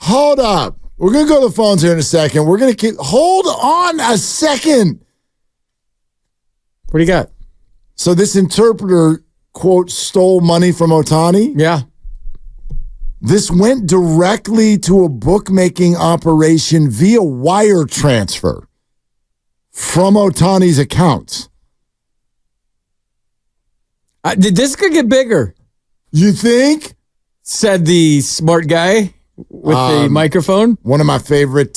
Hold up. We're going to go to the phones here in a second. We're going to hold on a second. What do you got? So this interpreter, quote, stole money from Ohtani? Yeah. This went directly to a bookmaking operation via wire transfer from Ohtani's accounts. This could get bigger. You think? Said the smart guy with the microphone. One of my favorite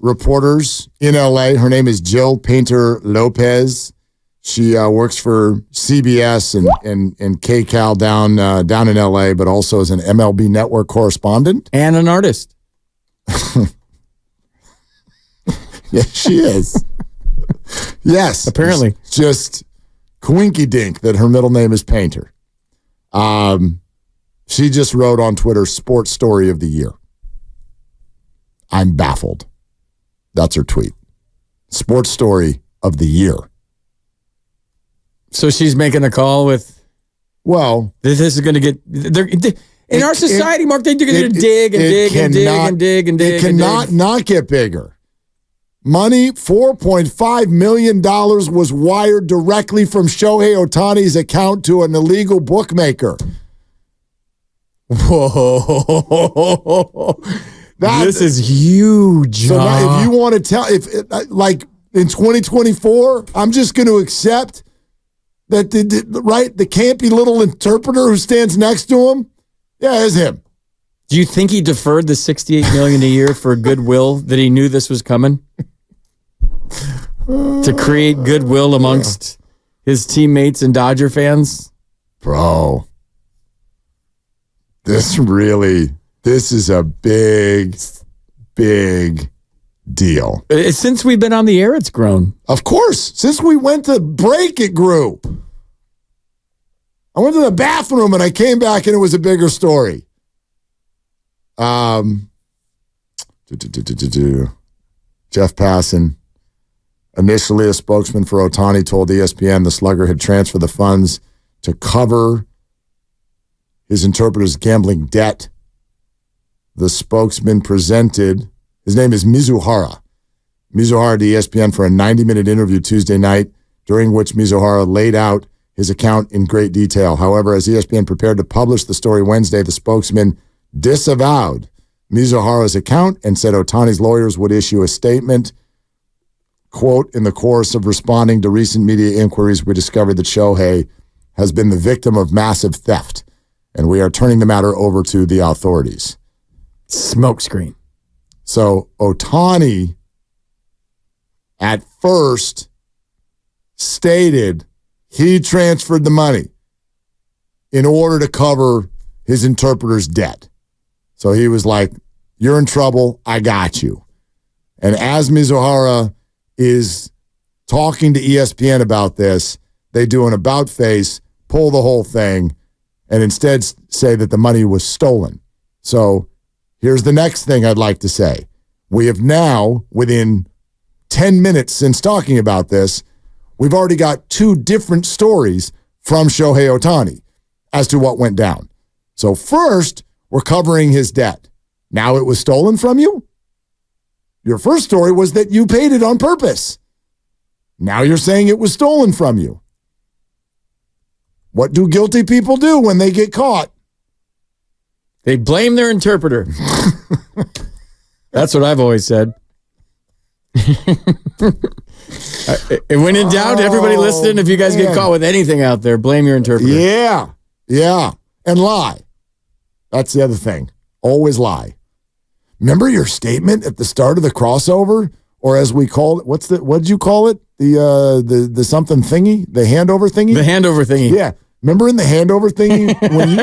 reporters in L.A., her name is Jill Painter Lopez. She works for CBS and KCAL down in L.A., but also as an MLB Network correspondent. And an artist. Yeah, she is. Yes. Apparently. Just coinky dink that her middle name is Painter. She just wrote on Twitter, Sports Story of the Year. I'm baffled. That's her tweet. Sports Story of the Year. So she's making a call with... Well... This is going to get... In our society, Mark, they're going to dig and dig and dig and dig and dig. It cannot not get bigger. Money, $4.5 million was wired directly from Shohei Ohtani's account to an illegal bookmaker. Whoa. This is huge. So now if you want to tell, like in 2024, I'm just going to accept that the campy little interpreter who stands next to him, yeah, is him. Do you think he deferred the $68 million a year for goodwill that he knew this was coming? To create goodwill amongst his teammates and Dodger fans? Bro. This is a big, big deal. Since we've been on the air, it's grown. Of course. Since we went to break, it grew. I went to the bathroom and I came back and it was a bigger story. Jeff Passan, initially a spokesman for Ohtani, told ESPN the slugger had transferred the funds to cover his interpreter's gambling debt. The spokesman presented, his name is Mizuhara to ESPN for a 90-minute interview Tuesday night, during which Mizuhara laid out his account in great detail. However, as ESPN prepared to publish the story Wednesday, the spokesman disavowed Mizuhara's account and said Ohtani's lawyers would issue a statement. Quote, in the course of responding to recent media inquiries, we discovered that Shohei has been the victim of massive theft, and we are turning the matter over to the authorities. Smokescreen. So Ohtani at first stated he transferred the money in order to cover his interpreter's debt. So he was like, you're in trouble, I got you. And as Mizuhara is talking to ESPN about this, they do an about face, pull the whole thing, and instead say that the money was stolen. So here's the next thing I'd like to say. We have now, within 10 minutes since talking about this, we've already got two different stories from Shohei Ohtani as to what went down. So first, we're covering his debt. Now it was stolen from you? Your first story was that you paid it on purpose. Now you're saying it was stolen from you. What do guilty people do when they get caught? They blame their interpreter. That's what I've always said. When in doubt, everybody listening, if you guys get caught with anything out there, blame your interpreter. Yeah. And lie. That's the other thing. Always lie. Remember your statement at the start of the crossover? Or as we call it, what did you call it? The something thingy? The handover thingy? The handover thingy. Yeah. Remember in the handover thingy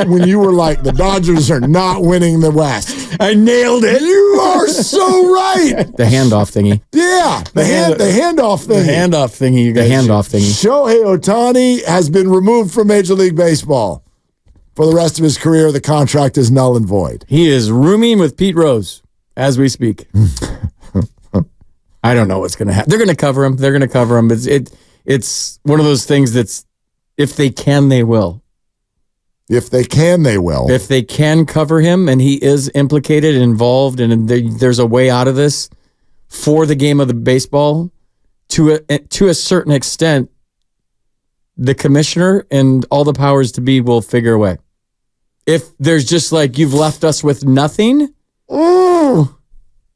when you were like, the Dodgers are not winning the West? I nailed it. You are so right. The handoff thingy. Yeah. The handoff thingy. The handoff thingy, you guys. The handoff thingy. Shohei Ohtani has been removed from Major League Baseball. For the rest of his career, the contract is null and void. He is rooming with Pete Rose as we speak. I don't know what's going to happen. They're going to cover him. It's one of those things that's, if they can, they will. If they can, they will. If they can cover him and he is implicated and involved and there's a way out of this for the game of the baseball, to a certain extent, the commissioner and all the powers to be will figure a way. If there's just like, you've left us with nothing,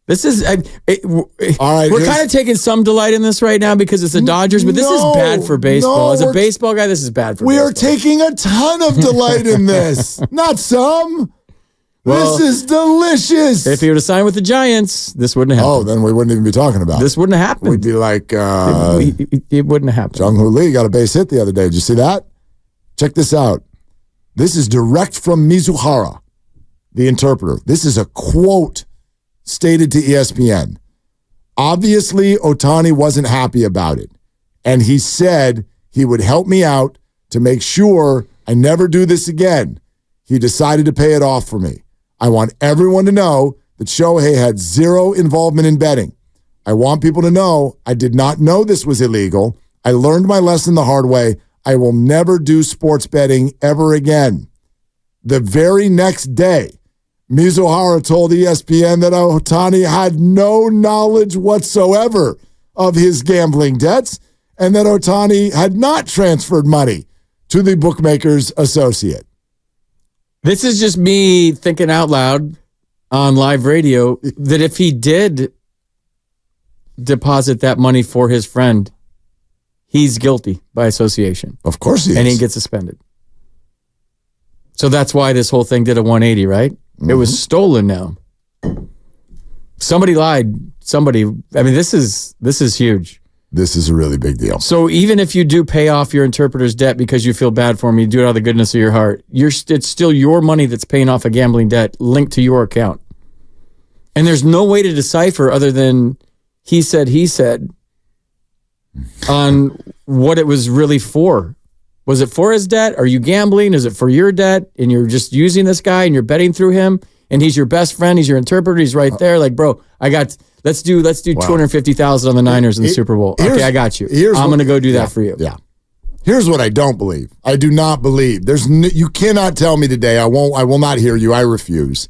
this is... all right, we're kind of taking some delight in this right now because it's the Dodgers, but this is bad for baseball. As a baseball guy, this is bad for baseball. We are taking a ton of delight in this. Not some. Well, this is delicious. If he would have signed with the Giants, this wouldn't have happened. Oh, then we wouldn't even be talking about it. This wouldn't have happened. We'd be like... it wouldn't have happened. Jung-Hoo Lee got a base hit the other day. Did you see that? Check this out. This is direct from Mizuhara, the interpreter. This is a quote stated to ESPN. Obviously, Ohtani wasn't happy about it. And he said he would help me out to make sure I never do this again. He decided to pay it off for me. I want everyone to know that Shohei had zero involvement in betting. I want people to know I did not know this was illegal. I learned my lesson the hard way. I will never do sports betting ever again. The very next day, Mizuhara told ESPN that Ohtani had no knowledge whatsoever of his gambling debts and that Ohtani had not transferred money to the bookmaker's associate. This is just me thinking out loud on live radio that if he did deposit that money for his friend, he's guilty by association. Of course he is. And he gets suspended. So that's why this whole thing did a 180, right? Mm-hmm. It was stolen now. Somebody lied. I mean, this is huge. This is a really big deal. So even if you do pay off your interpreter's debt because you feel bad for him, you do it out of the goodness of your heart, it's still your money that's paying off a gambling debt linked to your account. And there's no way to decipher other than he said on what it was really for. Was it for his debt? Are you gambling? Is it for your debt? And you're just using this guy and you're betting through him and he's your best friend. He's your interpreter. He's right there. Like, bro, let's do wow. $250,000 on the Niners in the Super Bowl. Okay, I got you. I'm going to go do that for you. Yeah. Here's what I don't believe. I do not believe. You cannot tell me today. I will not hear you. I refuse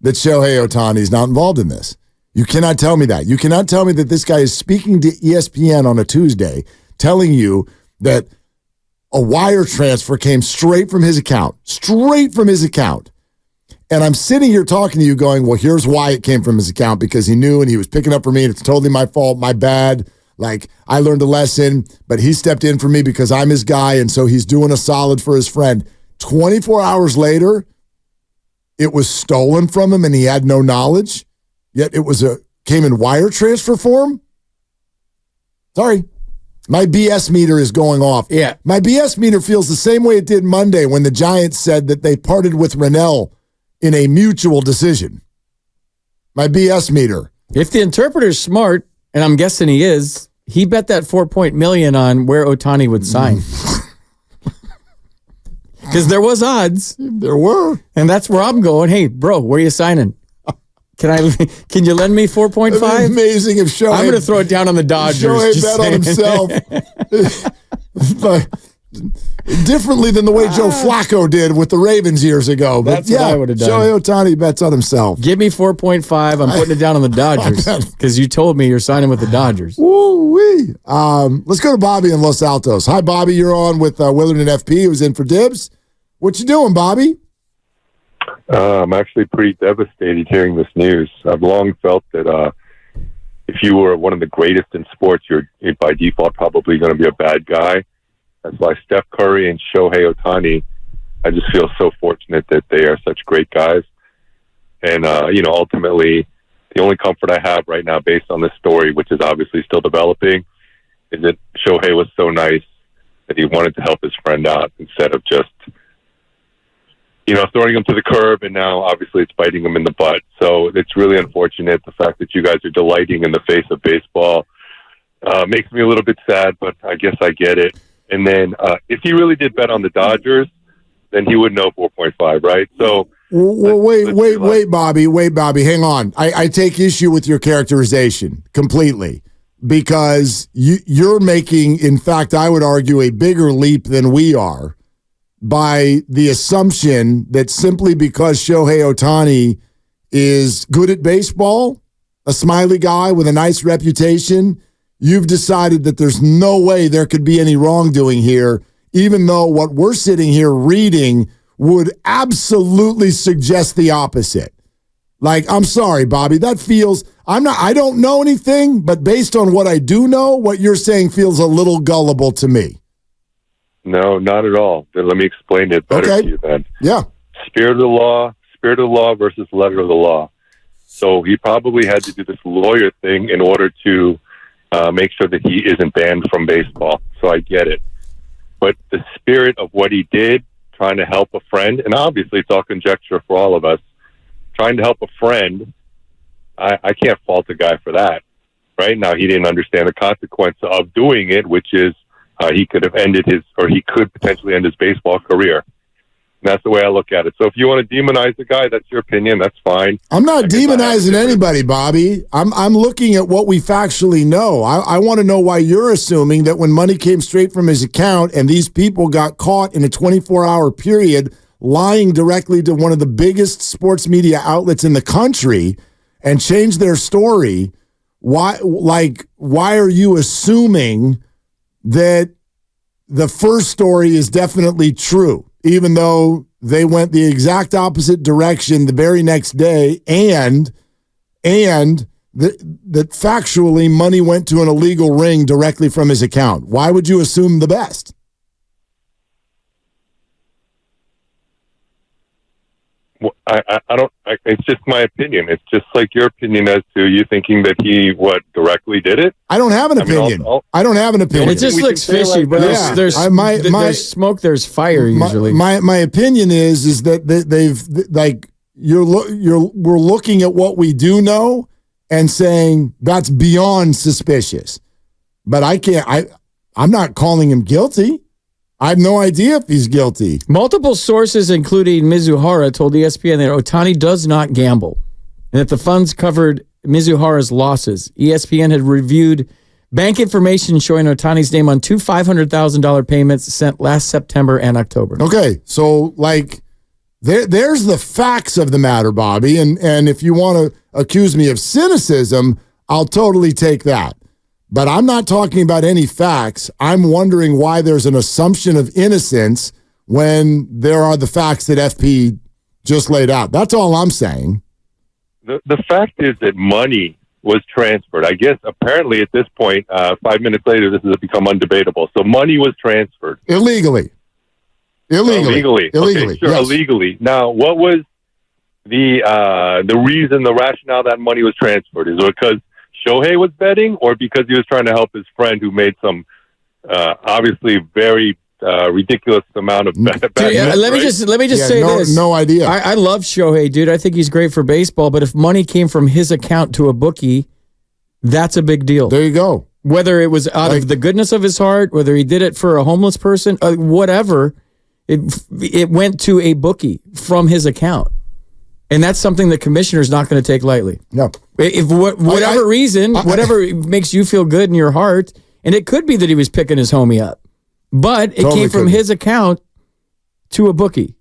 that Shohei Ohtani is not involved in this. You cannot tell me that. You cannot tell me that this guy is speaking to ESPN on a Tuesday telling you that a wire transfer came straight from his account. And I'm sitting here talking to you going, well, here's why it came from his account, because he knew and he was picking up for me and it's totally my fault, my bad. Like, I learned a lesson, but he stepped in for me because I'm his guy, and so he's doing a solid for his friend. 24 hours later, it was stolen from him and he had no knowledge, yet it came in wire transfer form? Sorry. My BS meter is going off. Yeah. My BS meter feels the same way it did Monday when the Giants said that they parted with Rennell in a mutual decision. My BS meter. If the interpreter's smart, and I'm guessing he is, he bet that $4 million on where Ohtani would sign. Because there was odds. There were. And that's where I'm going. Hey, bro, where are you signing? Can you lend me 4.5? Amazing if Shohei... I'm going to throw it down on the Dodgers. Shohei bet on himself. Differently than the way Joe Flacco did with the Ravens years ago. But that's what I would have done. Shohei Ohtani bets on himself. Give me 4.5. I'm putting it down on the Dodgers because you told me you're signing with the Dodgers. Woo-wee. Let's go to Bobby in Los Altos. Hi, Bobby. You're on with Willard and F.P. who's in for Dibs. What you doing, Bobby? I'm actually pretty devastated hearing this news. I've long felt that if you were one of the greatest in sports, you're by default probably going to be a bad guy. That's why Steph Curry and Shohei Ohtani, I just feel so fortunate that they are such great guys. And, ultimately, the only comfort I have right now based on this story, which is obviously still developing, is that Shohei was so nice that he wanted to help his friend out instead of just throwing him to the curb, and now obviously it's biting him in the butt. So it's really unfortunate. The fact that you guys are delighting in the face of baseball makes me a little bit sad, but I guess I get it. And then if he really did bet on the Dodgers, then he would know 4.5, right? So wait, Bobby, hang on. I take issue with your characterization completely because you're making, in fact, I would argue a bigger leap than we are. by the assumption that simply because Shohei Ohtani is good at baseball, a smiley guy with a nice reputation, you've decided that there's no way there could be any wrongdoing here, even though what we're sitting here reading would absolutely suggest the opposite. Like, I'm sorry, Bobby, that feels, I don't know anything, but based on what I do know, what you're saying feels a little gullible to me. No, not at all. Then let me explain it better to you then. Yeah. Spirit of the law versus letter of the law. So he probably had to do this lawyer thing in order to make sure that he isn't banned from baseball. So I get it. But the spirit of what he did, trying to help a friend, and obviously it's all conjecture for all of us, trying to help a friend, I can't fault a guy for that. Right now, he didn't understand the consequence of doing it, which is he could have he could potentially end his baseball career. And that's the way I look at it. So if you want to demonize the guy, that's your opinion. That's fine. I'm not demonizing anybody, Bobby. I'm looking at what we factually know. I want to know why you're assuming that when money came straight from his account and these people got caught in a 24-hour period lying directly to one of the biggest sports media outlets in the country and changed their story, why are you assuming that the first story is definitely true, even though they went the exact opposite direction the very next day, and that factually money went to an illegal ring directly from his account? Why would you assume the best? I don't. It's just my opinion. It's just like your opinion as to you thinking that he directly did it. I don't have an opinion. I don't have an opinion. It just looks fishy, but there's smoke, there's fire usually. My opinion is that they've like we're looking at what we do know and saying that's beyond suspicious. But I'm not calling him guilty. I have no idea if he's guilty. Multiple sources, including Mizuhara, told ESPN that Ohtani does not gamble and that the funds covered Mizuhara's losses. ESPN had reviewed bank information showing Ohtani's name on two $500,000 payments sent last September and October. Okay, so there's the facts of the matter, Bobby, and if you want to accuse me of cynicism, I'll totally take that. But I'm not talking about any facts. I'm wondering why there's an assumption of innocence when there are the facts that FP just laid out. That's all I'm saying. The fact is that money was transferred. I guess apparently at this point, 5 minutes later, this has become undebatable. So money was transferred. Illegally. Okay, sure, yes. illegally. Now, what was the reason, the rationale that money was transferred? Is it because Shohei was betting, or because he was trying to help his friend who made some obviously very ridiculous amount of bad let me just say this. No idea. I love Shohei, dude. I think he's great for baseball, but if money came from his account to a bookie, that's a big deal. There you go. Whether it was out of the goodness of his heart, whether he did it for a homeless person, whatever, it went to a bookie from his account. And that's something the commissioner's not going to take lightly. No. If whatever reason, whatever makes you feel good in your heart, and it could be that he was picking his homie up, but it came from his account to a bookie.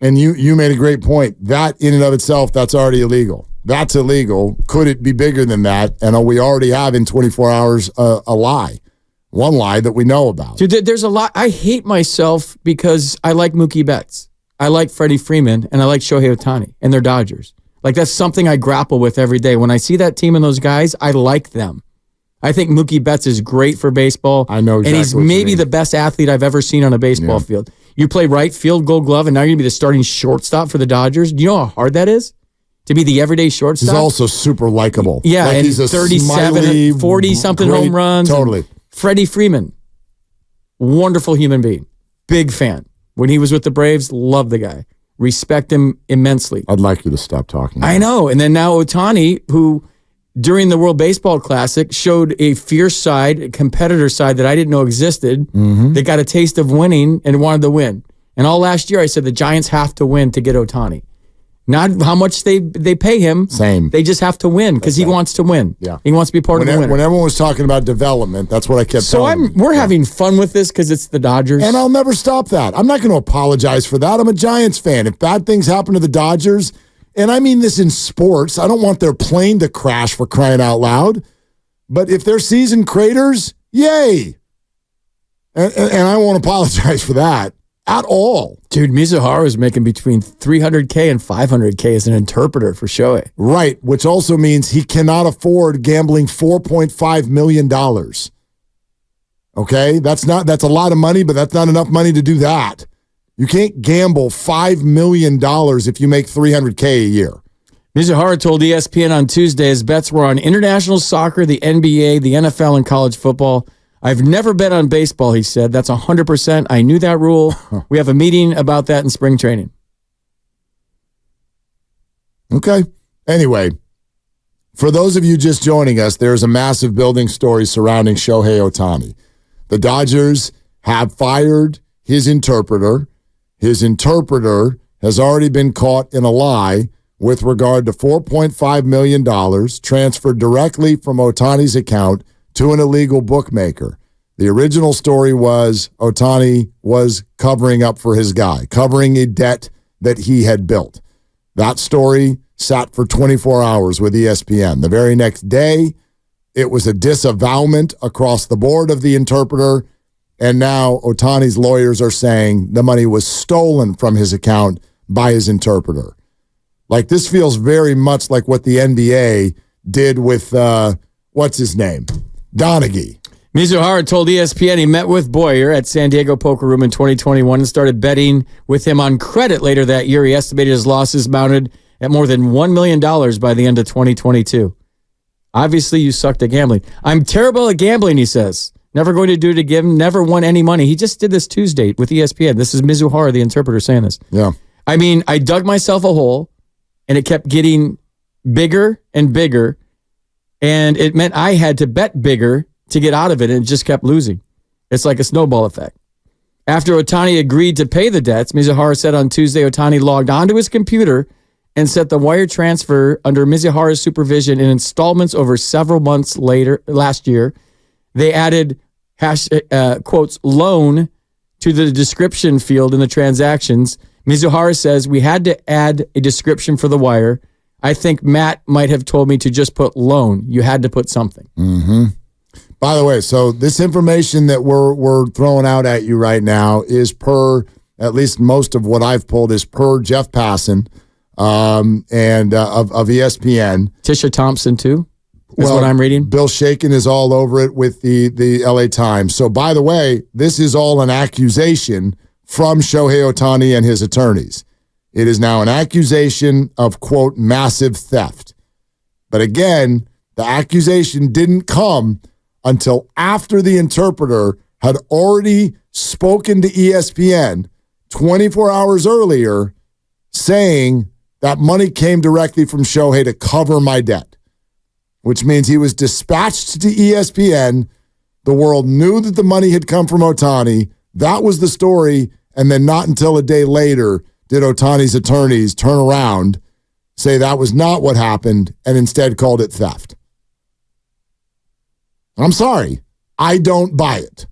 And you made a great point. That in and of itself, that's already illegal. That's illegal. Could it be bigger than that? And we already have in 24 hours a lie. One lie that we know about. Dude, there's a lot. I hate myself because I like Mookie Betts. I like Freddie Freeman, and I like Shohei Ohtani and their Dodgers. Like, that's something I grapple with every day. When I see that team and those guys, I like them. I think Mookie Betts is great for baseball. I know exactly and he's maybe the best athlete I've ever seen on a baseball field. You play right field, Gold Glove, and now you're going to be the starting shortstop for the Dodgers. Do you know how hard that is? To be the everyday shortstop? He's also super likable. Yeah, like and he's a 37, 40-something home runs. Totally. Freddie Freeman, wonderful human being. Big fan. When he was with the Braves, love the guy. Respect him immensely. I'd like you to stop talking. I know. And then now Ohtani, who during the World Baseball Classic showed a fierce side, a competitor side that I didn't know existed. They got a taste of winning and wanted to win. And all last year I said the Giants have to win to get Ohtani. Not how much they pay him. Same. They just have to win because he wants to win. Yeah. He wants to be part of the winner. When everyone was talking about development, that's what I kept telling them. We're having fun with this because it's the Dodgers. And I'll never stop that. I'm not going to apologize for that. I'm a Giants fan. If bad things happen to the Dodgers, and I mean this in sports, I don't want their plane to crash for crying out loud. But if their season craters, yay. And I won't apologize for that at all. Dude, Mizuhara is making between $300K and $500K as an interpreter for Shohei. Right, which also means he cannot afford gambling $4.5 million. Okay? That's a lot of money, but that's not enough money to do that. You can't gamble $5 million if you make $300K a year. Mizuhara told ESPN on Tuesday his bets were on international soccer, the NBA, the NFL, and college football. I've never bet on baseball, he said. That's 100%. I knew that rule. We have a meeting about that in spring training. Okay. Anyway, for those of you just joining us, there's a massive building story surrounding Shohei Ohtani. The Dodgers have fired his interpreter. His interpreter has already been caught in a lie with regard to $4.5 million transferred directly from Ohtani's account to an illegal bookmaker. The original story was Ohtani was covering up for his guy, covering a debt that he had built. That story sat for 24 hours with ESPN. The very next day, it was a disavowment across the board of the interpreter, and now Ohtani's lawyers are saying the money was stolen from his account by his interpreter. Like, this feels very much like what the NBA did with, what's his name? Donaghy. Mizuhara told ESPN he met with Boyer at San Diego Poker Room in 2021 and started betting with him on credit later that year. He estimated his losses mounted at more than $1 million by the end of 2022. Obviously, you sucked at gambling. I'm terrible at gambling, he says. Never going to do it again. Never won any money. He just did this Tuesday with ESPN. This is Mizuhara, the interpreter, saying this. Yeah. I mean, I dug myself a hole, and it kept getting bigger and bigger. And it meant I had to bet bigger to get out of it, and it just kept losing. It's like a snowball effect. After Ohtani agreed to pay the debts, Mizuhara said on Tuesday Ohtani logged onto his computer and set the wire transfer under Mizuhara's supervision in installments over several months later last year. They added quotes loan to the description field in the transactions. Mizuhara says we had to add a description for the wire. I think Matt might have told me to just put loan. You had to put something. Mm-hmm. By the way, so this information that we're throwing out at you right now is per, at least most of what I've pulled is per Jeff Passan and of ESPN. Tisha Thompson too, is what I'm reading. Bill Shaken is all over it with the LA Times. So by the way, this is all an accusation from Shohei Ohtani and his attorneys. It is now an accusation of, quote, massive theft. But again, the accusation didn't come until after the interpreter had already spoken to ESPN 24 hours earlier saying that money came directly from Shohei to cover my debt, which means he was dispatched to ESPN. The world knew that the money had come from Ohtani. That was the story. And then not until a day later did Ohtani's attorneys turn around, say that was not what happened, and instead called it theft. I'm sorry. I don't buy it.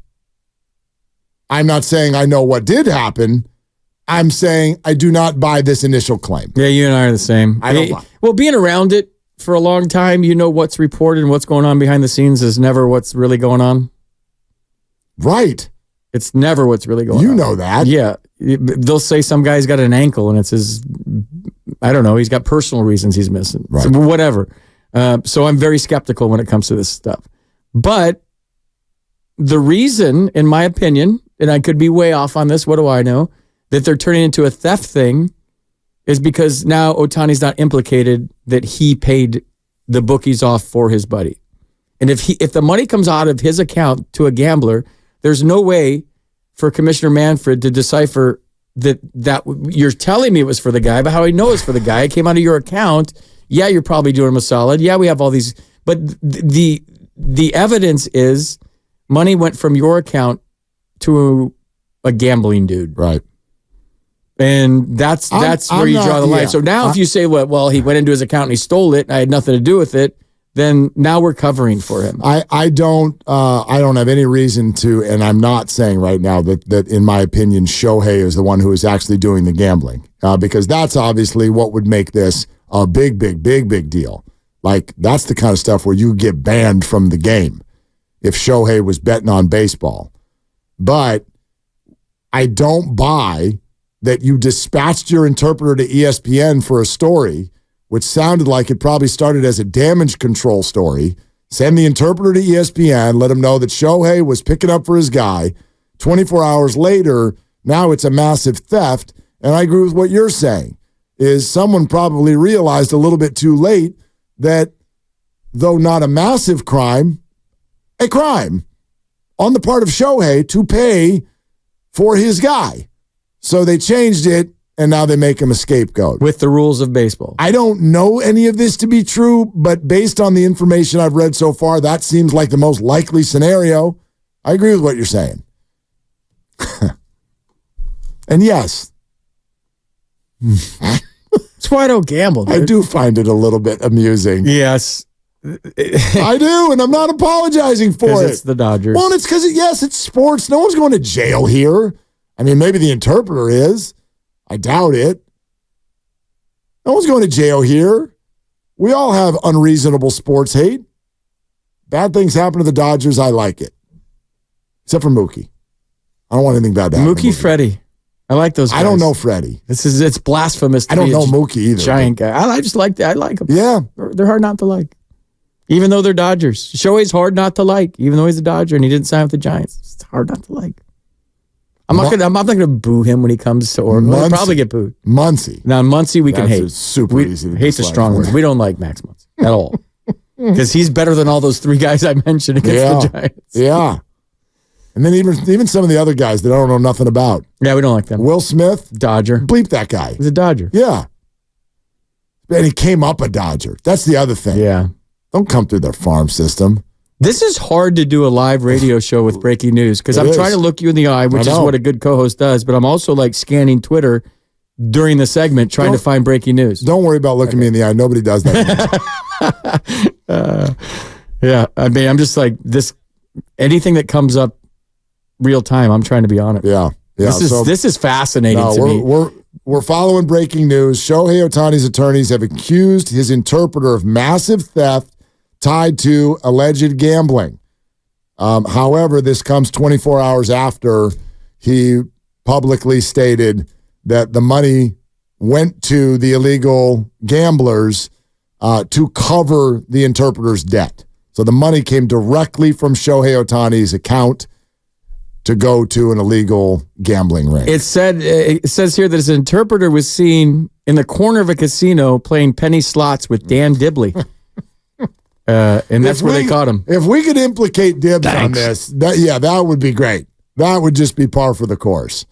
I'm not saying I know what did happen. I'm saying I do not buy this initial claim. Yeah, you and I are the same. I don't buy it. Well, being around it for a long time, you know what's reported and what's going on behind the scenes is never what's really going on. Right. It's never what's really going on. You know that. Yeah. They'll say some guy's got an ankle and it's his, I don't know, he's got personal reasons he's missing. Right. So whatever. So I'm very skeptical when it comes to this stuff. But the reason, in my opinion, and I could be way off on this, what do I know, that they're turning into a theft thing is because now Ohtani's not implicated that he paid the bookies off for his buddy. And if the money comes out of his account to a gambler, there's no way for Commissioner Manfred to decipher that you're telling me it was for the guy, but how I know it's for the guy, it came out of your account. Yeah, you're probably doing him a solid. Yeah, we have all these, but the evidence is money went from your account to a gambling dude. Right. And that's where you draw the line. So now if you say, well, he went into his account and he stole it, and I had nothing to do with it, then now we're covering for him. I don't have any reason to, and I'm not saying right now that in my opinion, Shohei is the one who is actually doing the gambling, because that's obviously what would make this a big deal. Like, that's the kind of stuff where you get banned from the game if Shohei was betting on baseball. But I don't buy that you dispatched your interpreter to ESPN for a story, which sounded like it probably started as a damage control story. Send the interpreter to ESPN, let him know that Shohei was picking up for his guy. 24 hours later, now it's a massive theft. And I agree with what you're saying, is someone probably realized a little bit too late that though not a massive crime, a crime on the part of Shohei to pay for his guy. So they changed it, and now they make him a scapegoat. With the rules of baseball. I don't know any of this to be true, but based on the information I've read so far, that seems like the most likely scenario. I agree with what you're saying. And yes. That's why I don't gamble, dude. I do find it a little bit amusing. Yes. I do, and I'm not apologizing for it. It's the Dodgers. Well, it's because, yes, it's sports. No one's going to jail here. I mean, maybe the interpreter is. I doubt it. No one's going to jail here. We all have unreasonable sports hate. Bad things happen to the Dodgers. I like it. Except for Mookie. I don't want anything bad to happen. Mookie, Freddie. I like those guys. I don't know Freddie. It's blasphemous to I don't know Mookie either. Giant guy. I just like that. I like them. Yeah. They're hard not to like. Even though they're Dodgers. Shohei's hard not to like, even though he's a Dodger and he didn't sign with the Giants. It's hard not to like. I'm not gonna boo him when he comes to Oregon. He'll probably get booed. Muncy. Now Muncy we can hate. Super easy to hate's a strong word. We don't like Max Muncy at all. Because he's better than all those three guys I mentioned against the Giants. Yeah. And then even some of the other guys that I don't know nothing about. Yeah, we don't like them. Will Smith. Dodger. Bleep that guy. He's a Dodger. Yeah. And he came up a Dodger. That's the other thing. Yeah. Don't come through their farm system. This is hard to do a live radio show with breaking news because I'm trying to look you in the eye, which is what a good co-host does, but I'm also like scanning Twitter during the segment trying to find breaking news. Don't worry about looking me in the eye. Nobody does that. Yeah. I mean, I'm just like this, anything that comes up real time, I'm trying to be on it. Yeah. This is fascinating to me. We're following breaking news. Shohei Ohtani's attorneys have accused his interpreter of massive theft tied to alleged gambling. However, this comes 24 hours after he publicly stated that the money went to the illegal gamblers to cover the interpreter's debt. So the money came directly from Shohei Ohtani's account to go to an illegal gambling ring. It says here that his interpreter was seen in the corner of a casino playing penny slots with Dan Dibley. And that's where they caught him. If we could implicate Dibs on this, that would be great. That would just be par for the course.